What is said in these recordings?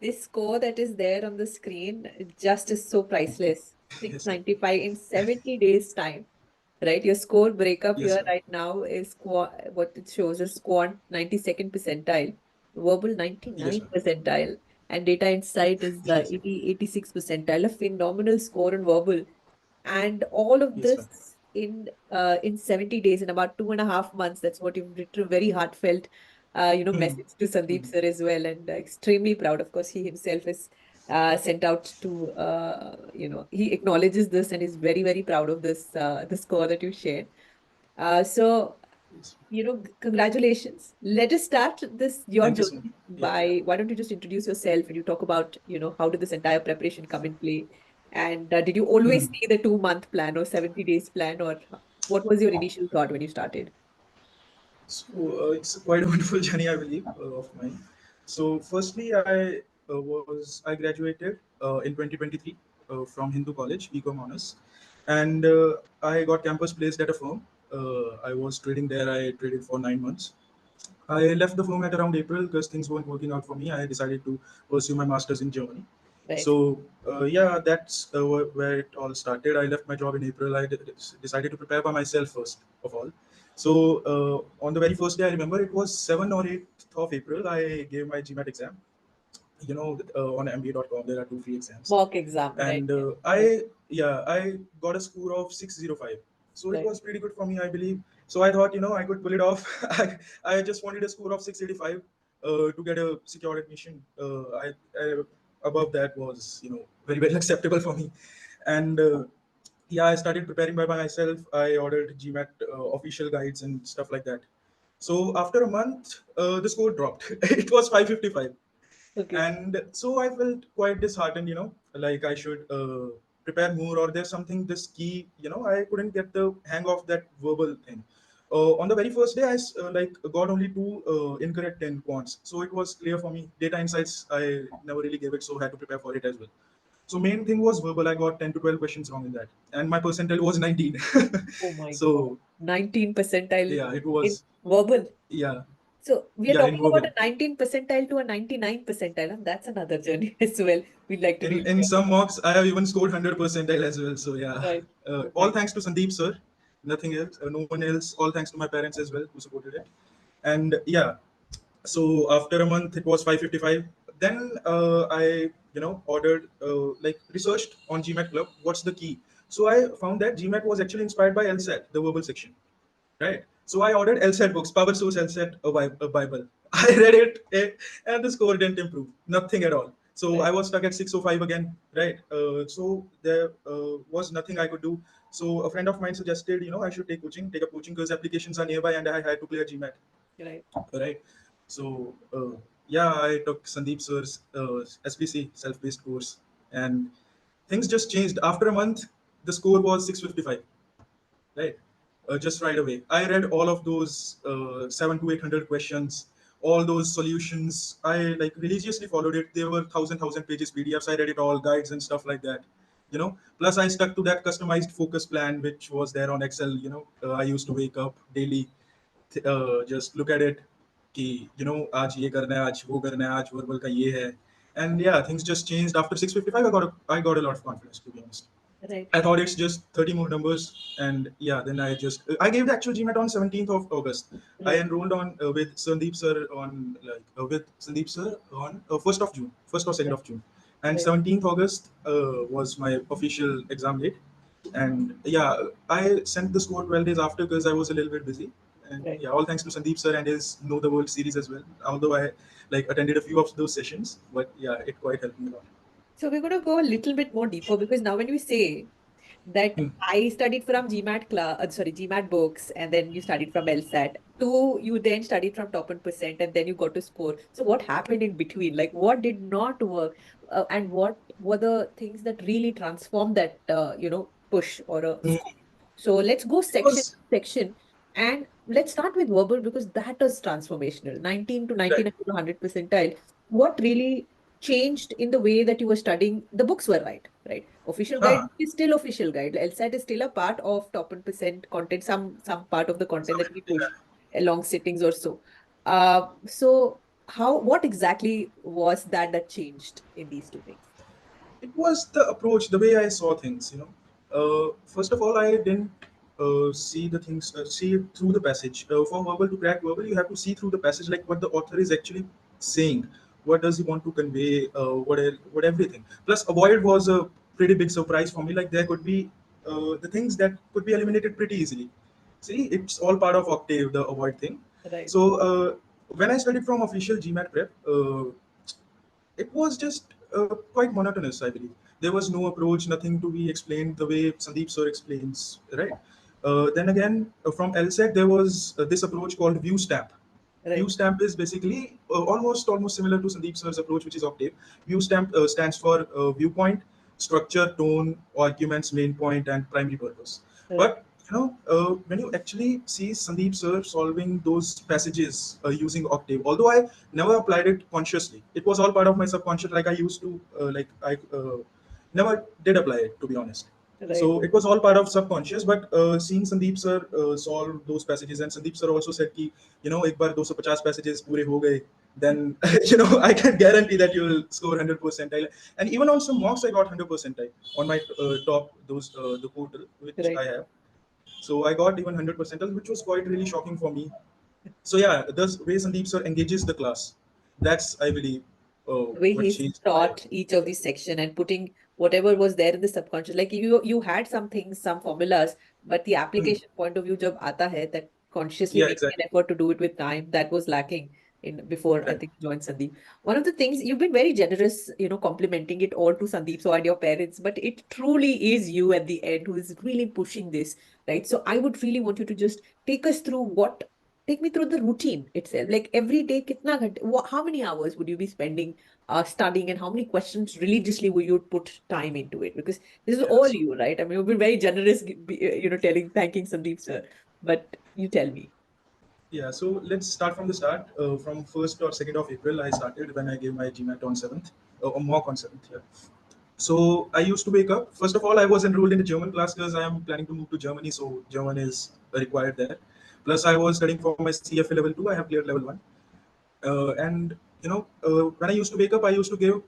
This score that is there on the screen just is so priceless. Yes, sir. 695 in 70 days time, right? Your score breakup Yes, here sir. right now is what it shows is Quant 92nd percentile, verbal Yes, 99 sir. percentile, and data insight is the Yes, sir. 86 percentile. A phenomenal score in verbal. And all of Yes, sir. this in 70 days, in about 2.5 months. That's what you've written. Very heartfelt, Mhm. message to Sandeep Mhm. sir as well, and extremely proud. Of course, he himself is sent out to, he acknowledges this and is very, very proud of this, the score that you shared. So, Yes. congratulations. Let us start this your Thank you so much. journey Yeah. by, why don't you just introduce yourself and you talk about, how did this entire preparation come in play? And did you always Mhm. see the 2-month plan or 70 days plan, or what was your initial thought when you started? So it's quite a wonderful journey, I believe, of mine. So firstly, I graduated in 2023 from Hindu College, BCom honors, and I got campus placed at a firm. I was trading there. I traded for 9 months. I left the firm at around April because things weren't working out for me. I decided to pursue my masters in Germany. Right. So yeah, that's where it all started. I left my job in April. Decided to prepare by myself first of all. So on the very first day, I remember it was 7th or 8th of April. I gave my GMAT exam. On MBA.com there are two free exams, Mock exam, right? and Yeah. I got a score of 605. So it Right. was pretty good for me, I believe. So I thought, I could pull it off. I just wanted a score of 685 to get a secure admission. Above that was, very well acceptable for me. And yeah, I started preparing by myself. I ordered GMAT official guides and stuff like that. So after a month, the score dropped. It was 555, Okay. and so I felt quite disheartened, like I should prepare more, or there's something this key, I couldn't get the hang of that verbal thing. On the very first day, like got only two incorrect in quants, so it was clear for me. Data insights, I never really gave it, so I had to prepare for it as well. So main thing was verbal. I got 10 to 12 questions wrong in that, and my percentile was 19. Oh my God. So 19 percentile yeah, it in was. verbal. Yeah, So we are yeah, in talking about verbal. a 19 percentile to a 99 percentile, and that's another journey as well. We'd like to in really in hear. some mocks I have even scored 100 percentile as well. So yeah, Right. Oh all my. thanks to Sandeep sir, nothing else, no one else. All thanks to my parents as well who supported it. And yeah, so after a month it was 555. Then I ordered, like researched on GMAT Club what's the key. So I found that GMAT was actually inspired by LSAT, the verbal section, right? So I ordered LSAT books, Power Source LSAT, a Bible. I read it, and the score didn't improve, nothing at all. So Right. I was stuck at 605 again, right? So there was nothing I could do. So a friend of mine suggested, I should take up coaching because applications are nearby, and I had to clear GMAT, Right. right? So yeah, I took Sandeep Sir's SPC, self-paced course, and things just changed. After a month, the score was 655, right? Just right away. I read all of those 7 to 800 questions, all those solutions. I like religiously followed it. There were thousand pages PDFs. I read it all, guides and stuff like that. Plus I stuck to that customized focus plan which was there on Excel. I used to wake up daily, just look at it. कि आज ये करना है, आज वो करना है, आज वर्बल का ये है. And yeah, things just changed after 655. I got a lot of confidence, to be honest. Right. I thought it's just 30 more numbers, and yeah, then I gave the actual GMAT on 17th of August. I Right. enrolled on with Sandeep Sir on with Sandeep Sir on 1st of June, 1st or 2nd Right. of June, and Right. 17th August was my official exam date. And yeah, I sent the score 12 days after because I was a little bit busy. And Right. yeah, all thanks to Sandeep Sir and his Know the World series as well. Although I like attended a few of those sessions, but yeah, it quite helped me a lot. So we're going to go a little bit more deeper, because now when we say that Hmm. I studied from GMAT class, GMAT books, and then you studied from LSAT. Two, you then studied from top 1%, and then you got to score. So what happened in between? Like what did not work, and what were the things that really transformed that, push or a Hmm. score? So let's go It section was section, and let's start with verbal, because that is transformational. 19 to right. 99 to 100 percentile. What really changed in the way that you were studying? The books were right, right? Official guide Huh. is still official guide. LSAT is still a part of top 1% content, some part of the content that we push along sittings or so. So what exactly was that changed in these two things? It was the approach, the way I saw things. First of all, I didn't see the things, see it through the passage. For verbal to crack verbal, you have to see through the passage, like what the author is actually saying. What does he want to convey? What everything. Plus, avoid was a pretty big surprise for me. Like there could be the things that could be eliminated pretty easily. See, it's all part of Octave, the avoid thing. Right. So when I studied from official GMAT prep, it was just quite monotonous, I believe. There was no approach, nothing to be explained the way Sandeep Sir explains, right? Then again, from LSAT, there was this approach called view stamp. View Right. stamp is basically almost similar to Sandeep Sir's approach, which is Octave. View stamp stands for viewpoint, structure, tone, arguments, main point, and primary purpose. Right. But when you actually see Sandeep Sir solving those passages using Octave, although I never applied it consciously, it was all part of my subconscious. Like I used to, I never did apply it, to be honest. Right. So it was all part of subconscious. But seeing Sandeep Sir solve those passages, and Sandeep Sir also said कि एक बार 250 passages पूरे हो गए, then I can guarantee that you will score 100 percentile. And even on some mocks, I got 100 percentile on my top those the portal which I Right. have. So I got even 100 percentile, which was quite really shocking for me. So yeah, the way Sandeep Sir engages the class, that's I believe The way what he's changed my. taught each of these section and putting whatever was there in the subconscious, like you had some things, some formulas, but the Hmm. application point of view jab aata hai, that consciously Yeah, making an exactly. effort to do it with time, that was lacking in before I Right. think you joined Sandeep. One of the things you've been very generous, complimenting it all to Sandeep so and your parents, but it truly is you at the end who is really pushing this, right? So I would really want you to just take us through take me through the routine itself. Like every day, how many hours would you be spending studying, and how many questions religiously would you put time into it? Because this is Yeah. all So you, right? I mean, you've been very generous, thanking Sandeep sir. But you tell me. yeah, so let's start from the start. From 1st or 2nd of April, I started when I gave my GMAT on 7th, or mock on 7th. Yeah. So I used to wake up. First of all, I was enrolled in the German class because I am planning to move to Germany, so German is required there. Plus, I was studying for my CFA level 2. I have cleared level 1. And when I used to wake up, I used to give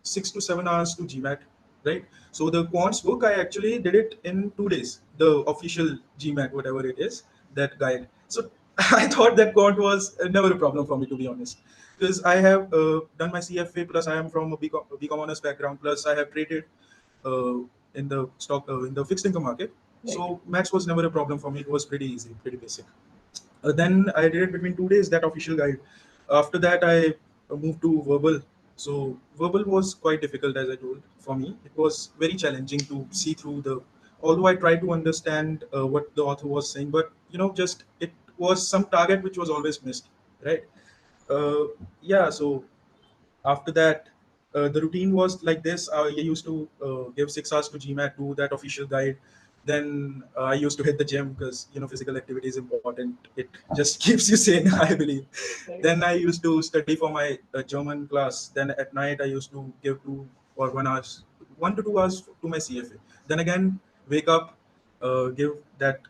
6 to 7 hours to GMAT, right? So the quants book, I actually did it in 2 days, the official GMAT, whatever it is, that guide. So I thought that quant was never a problem for me, to be honest, because I have done my CFA, plus I am from a BCom honors background, plus I have traded uh, in the stock, in the fixed income market. Right. So maths was never a problem for me. It was pretty easy, pretty basic. Then I did it between 2 days, that official guide. After that, I moved to verbal. So verbal was quite difficult, as I told, for me. It was very challenging to see through the. Although I tried to understand what the author was saying, but just it was some target which was always missed, right? Uh, yeah. So after that, the routine was like this. I used to give 6 hours to GMAT, do that official guide. Then I used to hit the gym because physical activity is important. It just keeps you sane, I believe. Right. Then I used to study for my German class. Then at night I used to give 2 or 1 hours, 1 to 2 hours to my CFA. Then again wake up, give that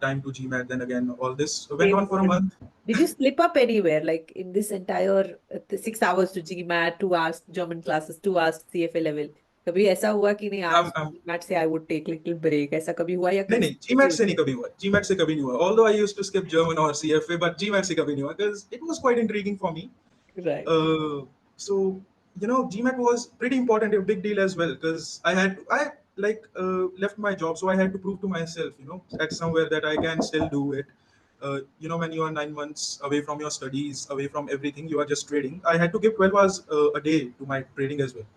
time to GMAT. Then again all this went Same on for a here. month. Did you slip up anywhere, like in this entire the 6 hours to GMAT, 2 hours German classes, 2 hours CFA level? कभी ऐसा हुआ कि नहीं आज I'm GMAT से I would take little break, ऐसा कभी हुआ या नहीं नहीं, जीमैट से नहीं कभी हुआ, जीमैट से कभी नहीं हुआ, although I used to skip German और सीएफए, बट जीमैट से कभी नहीं हुआ because it was quite intriguing for me. right? So GMAT was pretty important, a big deal as well, because I left my job, so I had to prove to myself, at somewhere that I can still do it. When you are 9 months away from your studies, away from everything, you are just trading. I had to give 12 hours a day to my trading as well.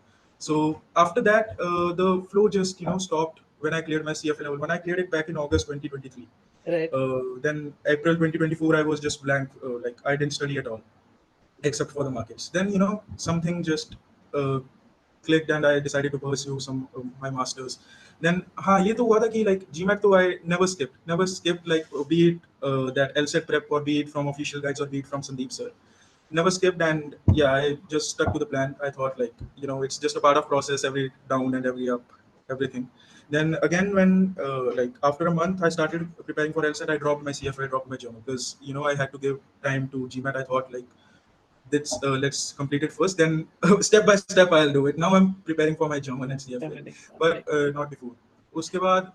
So after that, the flow just stopped when I cleared my CFA level. When I cleared it back in August 2023, Right. then April 2024, I was just blank. Like I didn't study at all except for the markets. Then something just uh, clicked, and I decided to pursue some my masters. Then हाँ ये तो हुआ था कि like GMAT तो I never skipped, like be it that LSAT prep, or be it from official guides, or be it from Sandeep sir, never skipped. And yeah, I just stuck to the plan. I thought, like it's just a part of process, every down and every up, everything. Then again, when like after a month, I started preparing for LSAT. I dropped my CFA, I dropped my German because I had to give time to GMAT. I thought like let's complete it first, then step by step I'll do it. Now I'm preparing for my German and CFA, German exam, but right? not before. Uske baad,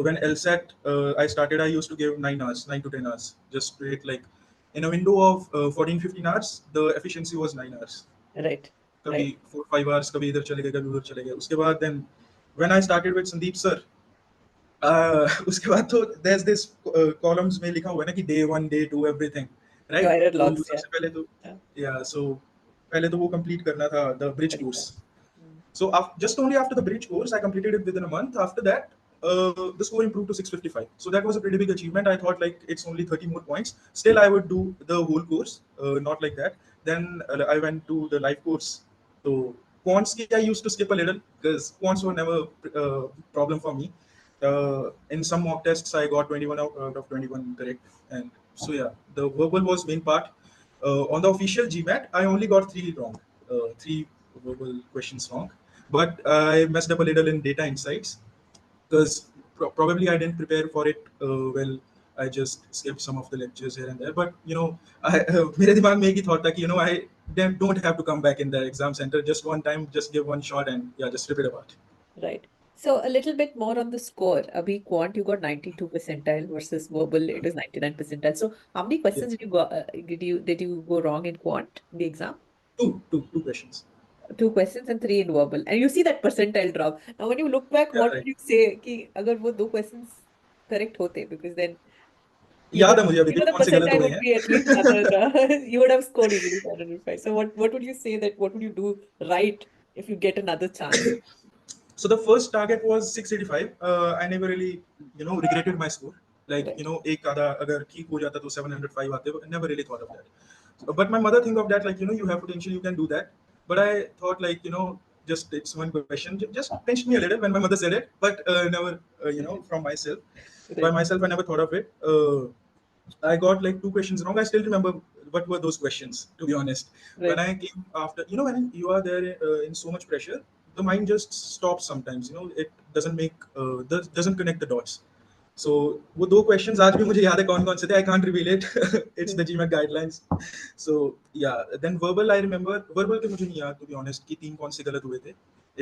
when LSAT I started, I used to give 9 hours, 9 to 10 hours, just straight, like in a window of 14, 15 hours. The efficiency was 9 hours. Right, कभी right. 4, 5 hours, कभी इधर चले गए, कभी उधर चले गए. उसके बाद then when I started with Sandeep Sir, उसके बाद तो there's this columns में लिखा हुआ है ना कि day 1, day 2 everything, Your right? error तो logs, yeah. सबसे पहले तो Yeah, yeah, so पहले तो वो complete करना था the bridge very course. good. Mm. So just only after the bridge course, I completed it within a month. After that, the score improved to 655. So that was a pretty big achievement. I thought like it's only 30 more points. Still, I would do the whole course, not like that. Then I went to the live course. So quants I used to skip a little because quants were never problem for me. In some mock tests, I got 21 out of 21 correct. And so yeah, the verbal was main part. On the official GMAT, I only got three wrong, three verbal questions wrong. But I messed up a little in data insights because probably I didn't prepare for it well. I just skipped some of the lectures here and there. But मेरे दिमाग में एक ही thought था कि I then don't have to come back in the exam center just one time, just give one shot and yeah, just rip it apart. Right. So a little bit more on the score. Abhi quant you got 92 percentile versus verbal it was 99 percentile. So how many Yeah, questions did you go did you go wrong in quant in the exam? two questions. Two questions and three in verbal. And you see that percentile drop. Now when you look back, Yeah, what right. would you say कि अगर वो दो questions correct होते because then याद even है मुझे अभी भी the कौन से गलत percentile हुए would be at least another हैं. you would have scored easily 705. So what would you say that what would you do right if you get another chance? So the first target was 685. I never really regretted my score. Like Right. एक आधा अगर ठीक हो जाता तो 705 आते. I never really thought of that. But my mother think of that like you have potential, you can do that. But I thought like just it's one question. Just pinched me a little when my mother said it, but never from myself. By Right. myself I never thought of it. I got like two questions wrong. I still remember what were those questions, to be honest. When Right. I came after, when you are there in so much pressure, the mind just stops sometimes. It doesn't doesn't connect the dots. So वो दो questions आज भी मुझे याद है कौन कौन से थे. I can't reveal it. It's the GMAT guidelines. So yeah, then verbal I remember. Verbal के मुझे नहीं याद, to be honest, कि तीन कौन से गलत हुए थे.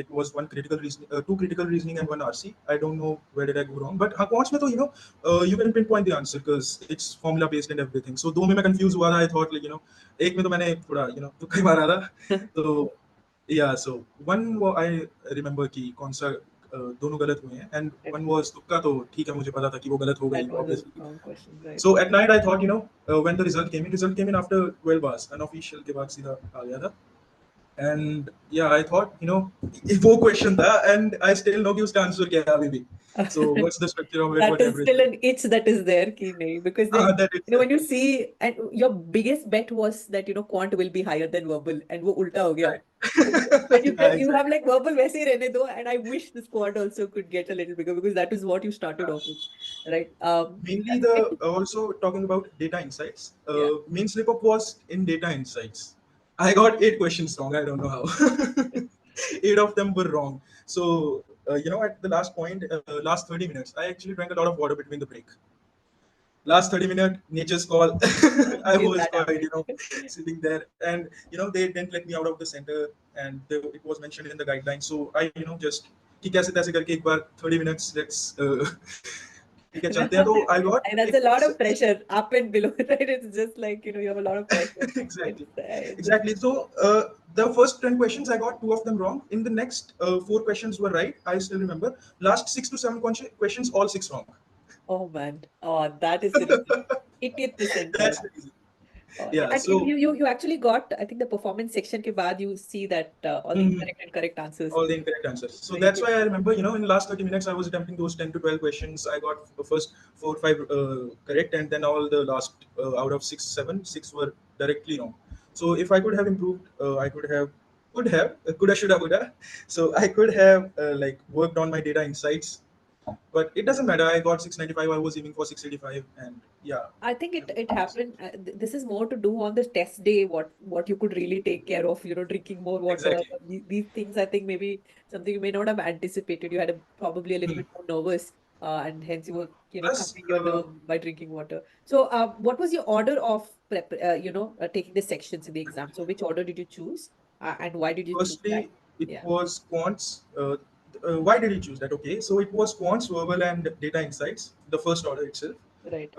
It was one critical reasoning, two critical reasoning and one RC. I don't know where did I go wrong. But हाँ quants में तो you can pinpoint the answer because it's formula based and everything. So दो में मैं confused हुआ था. I thought like एक में तो मैंने थोड़ा तुक्का ही मारा था. तो yeah, so I remember कि कौन सा दोनों गलत हुए हैं and Right. one was तुक्का. तो ठीक है, मुझे पता था कि वो गलत हो गई That was a obviously. wrong question, right? So at night I thought when the result came in after 12 hours. Unofficial के बाद सीधा आ गया था. And yeah, I thought वो question था and I still know कि उसका आंसर क्या है अभी भी. So what's the structure of it, That what is still everything. an itch that is there, ki nahi, because then That is there. when you see and your biggest bet was that quant will be higher than verbal and वो उल्टा हो गया. Right. And you Yeah, said you have exactly. like verbal वैसे ही रहने दो and I wish this quant also could get a little bigger because that is what you started off with, right? Mainly the also talking about data insights. Yeah. Main slip up was in data insights. I got 8 questions wrong. I don't know how. 8 of them were wrong. So at the last point, last 30 minutes, I actually drank a lot of water between the break. Last 30 minutes, nature's call. I Is was that quite happening? sitting there, and they didn't let me out of the center, and it was mentioned in the guidelines. So I just कि कैसे तैसे करके एक बार 30 minutes let's ठीक है चलते हैं. तो I got And that's a lot of pressure up and below, right? It's just like, you have a lot of pressure. exactly. It's Exactly. So the first 10 questions, I got two of them wrong. In the next four questions were right. I still remember. Last 6 to 7 questions, all six wrong. oh man. Oh, that is the reason. 80th percentile. That's the reason. Oh, yeah. Yeah. And So you actually got, I think the performance section ke baad you see that all the mhm, incorrect and correct answers. all the incorrect answers. So So you that's could, why I remember, in the last 30 minutes, I was attempting those 10 to 12 questions. I got the first 4 or 5 correct, and then all the last out of 6 were directly wrong. So if I could have improved, I coulda, shoulda, woulda. So I could have like worked on my data insights. But it doesn't matter. I got 695. I was aiming for 685, and yeah, I think it everything was happened. This is more to do on the test day. What you could really take care of. Drinking more water. exactly. These things, I think maybe something you may not have anticipated. You had probably a little Hmm. bit more nervous, and hence you were Plus, calming your nerve by drinking water. So, what was your order of prep? Taking the sections in the exam. So, which order did you choose, and why did you choose that? firstly, it Yeah, was quants. Why did you choose that? Okay, so it was quants, verbal, and data insights. The first order itself. right.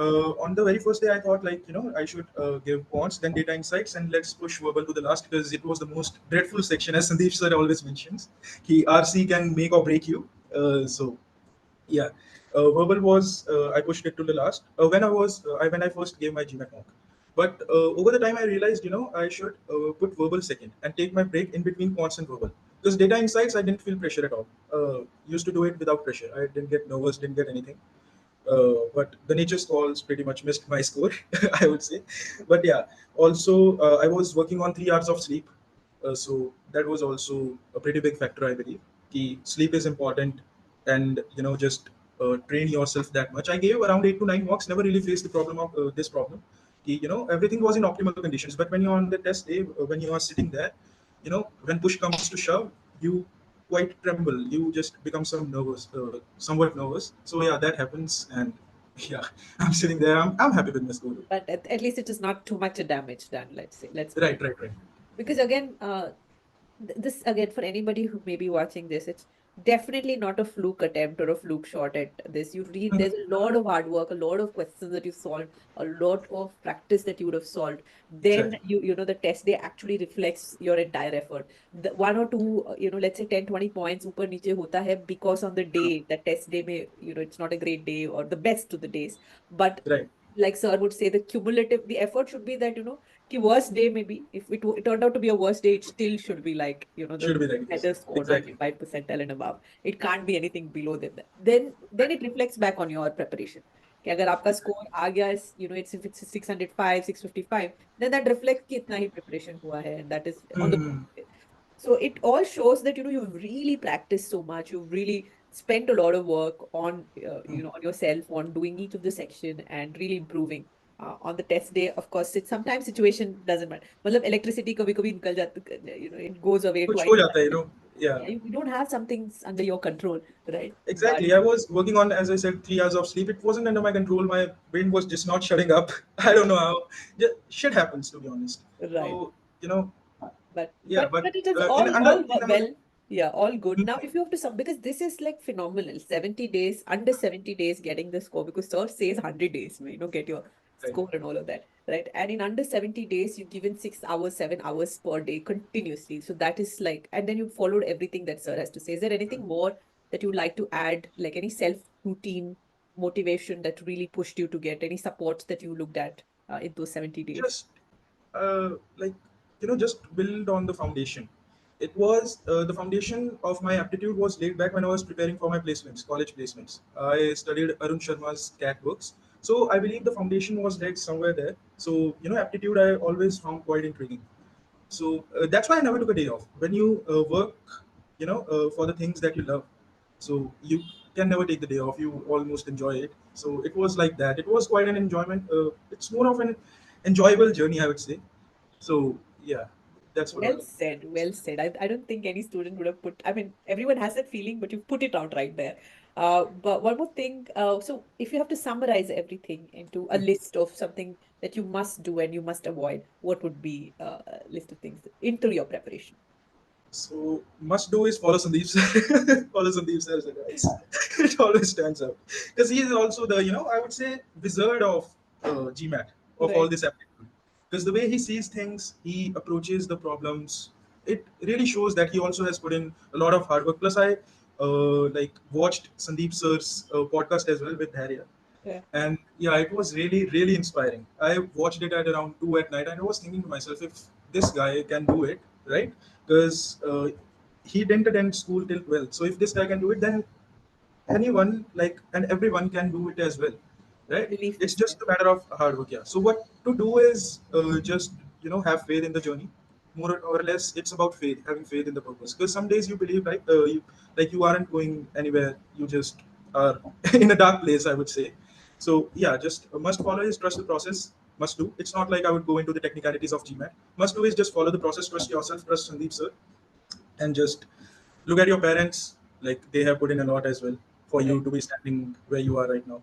On the very first day, I thought like I should give quants, then data insights, and let's push verbal to the last because it was the most dreadful section, as Sandeep Sir always mentions. He RC can make or break you. So yeah, verbal was I pushed it to the last when I first gave my GMAT mock. But over the time, I realized I should put verbal second and take my break in between quants and verbal because data insights I didn't feel pressure at all. Used to do it without pressure. I didn't get nervous, didn't get anything. But the nature's calls pretty much missed my score, I would say. But yeah, also I was working on 3 hours of sleep, so that was also a pretty big factor, I believe. Ki sleep is important, and just train yourself that much. I gave around 8 to 9 walks, never really faced the problem of this problem. Ki, everything was in optimal conditions, but when you're on the test day, when you are sitting there, when push comes to shove, you quite tremble. You just become somewhat nervous. So yeah, that happens, and yeah, I'm sitting there. I'm happy with my score. But at least it is not too much damage done. Let's say. Let's put Right, it right, right. because again, this again for anybody who may be watching this, it's definitely not a fluke attempt or a fluke shot at this. You read, there's a lot of hard work, a lot of questions that you solved, a lot of practice that you would have solved. Then Exactly. the test day actually reflects your entire effort. The one or two, let's say 10-20 points ऊपर नीचे होता है because on the day, the test day may, it's not a great day or the best of the days. But Right. like sir would say, the effort should be that, the worst day maybe, if it turned out to be a worst day, it still should be like, the Should be like this. better score, Exactly. 95 percentile and above. It can't be anything below than that. Then it reflects back on your preparation. कि अगर आपका score आ गया is, it's if it's 605, 655, then that reflects कि इतना ही preparation हुआ है, and that is on the Hmm. so it all shows that you've really practiced so much. You've really spent a lot of work on on yourself, on doing each of the section and really improving. On the test day, of course, sometimes situation doesn't matter. मतलब electricity कभी कभी निकल जाता, it goes away कुछ twice. हो जाता है, Yeah. Yeah, you don't have some things under your control, right? But Exactly. I was working on, as I said, 3 hours of sleep. It wasn't under my control. My brain was just not shutting up. I don't know how. Just, shit happens, to be honest. right. So, you know, but yeah. but But but it is in all under in under well, yeah, all good. Now if you have to sum, because this is like phenomenal, 70 days, under 70 days getting the score, because sir says 100 days, get your right. score and all of that, right? And in under 70 days you've given 6 hours, 7 hours per day continuously, so that is like, and then you followed everything that sir has to say. Is there anything more that you'd like to add, like any self routine motivation that really pushed you to get any supports that you looked at in those 70 days? Just like just build on the foundation. It was the foundation of my aptitude was laid back when I was preparing for my placements, college placements. I studied Arun Sharma's cat books, so I believe the foundation was laid somewhere there. So aptitude I always found quite intriguing. So that's why I never took a day off. When you work for the things that you love, so you can never take the day off. You almost enjoy it. So it was like that. It was quite an enjoyment. It's more of an enjoyable journey, I would say. So yeah, that's what Well all. said, well said. I don't think any student would have put, I mean, everyone has that feeling, but you've put it out right there. But one more thing, so if you have to summarize everything into a list of something that you must do and you must avoid, what would be a list of things into your preparation? So must do is follow Sandeep Sir. Follow Sandeep Sir's advice. It always stands out because he is also the I would say wizard of GMAT, of all Right. this aptitude. Because the way he sees things, he approaches the problems. It really shows that he also has put in a lot of hard work. Plus, I like watched Sandeep Sir's podcast as well with Dharya, Yeah. and yeah, it was really really inspiring. I watched it at around 2 at night, and I was thinking to myself, if this guy can do it, right? Because he didn't attend school till 12, so if this guy can do it, then anyone like and everyone can do it as well, right? Belief It's is there. just a matter of hard work. Yeah, so what to do is just have faith in the journey. More or less it's about faith, having faith in the purpose, because some days you believe like you aren't going anywhere, you just are in a dark place, I would say. So yeah, just must follow is trust the process. Must do. It's not like I would go into the technicalities of GMAT. Must do is just follow the process, trust yourself, trust Sandeep sir, and just look at your parents. Like they have put in a lot as well for Right. you to be standing where you are right now.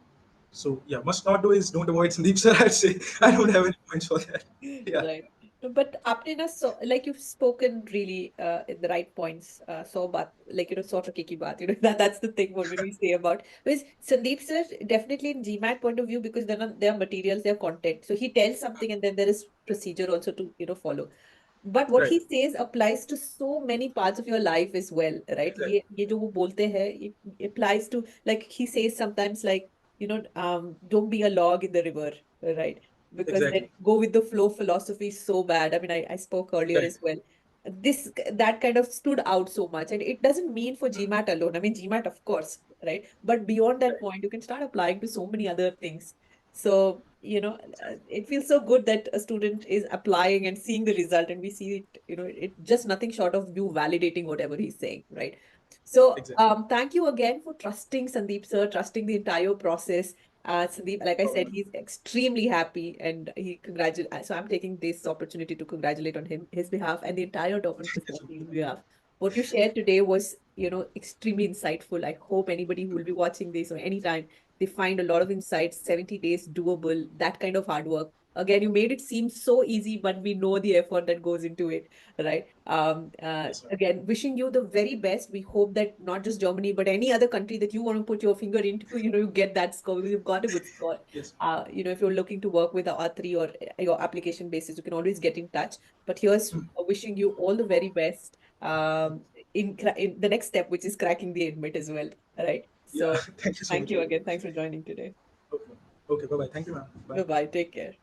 So yeah, must not do is don't avoid Sandeep sir. I'd say I don't have any points for that. Yeah, Right. No, but Apnina, so like you've spoken really in the right points. So, but like sort of kiki baat, that's the thing what when we say about because Sandeep sir definitely in GMAT point of view because there are materials, there are content. So he tells something and then there is procedure also to follow. But what right, he says applies to so many parts of your life as well, right? exactly, ये जो वो बोलते हैं, it applies to like he says sometimes like don't be a log in the river, right? Because then exactly, go with the flow philosophy is so bad. I mean, I spoke earlier right, as well. That kind of stood out so much, and it doesn't mean for GMAT alone. I mean, GMAT, of course, right? But beyond that right, point, you can start applying to so many other things. So, it feels so good that a student is applying and seeing the result, and we see it, it just nothing short of you validating whatever he's saying, right? So, exactly. thank you again for trusting Sandeep sir, trusting the entire process. Sandeep, like I said, Problem. he's extremely happy and he congratulate. So I'm taking this opportunity to congratulate on his behalf and the entire Top Thank you 1% so team much. behalf. What you shared today was, extremely insightful. I hope anybody who will be watching this or anytime they find a lot of insights, 70 days doable, that kind of hard work. Again, you made it seem so easy, but we know the effort that goes into it, right? Yes, ma'am. Again, wishing you the very best. We hope that not just Germany, but any other country that you want to put your finger into, you get that score. You've got a good score. Yes, If you're looking to work with the R3 or your application basis, you can always get in touch. But here's wishing you all the very best in the next step, which is cracking the admit as well. All right. yeah. So Thank you so thank much. you again. Thanks for joining today. Okay, okay. Bye bye. Thank you, ma'am. Bye Bye. bye. Take care.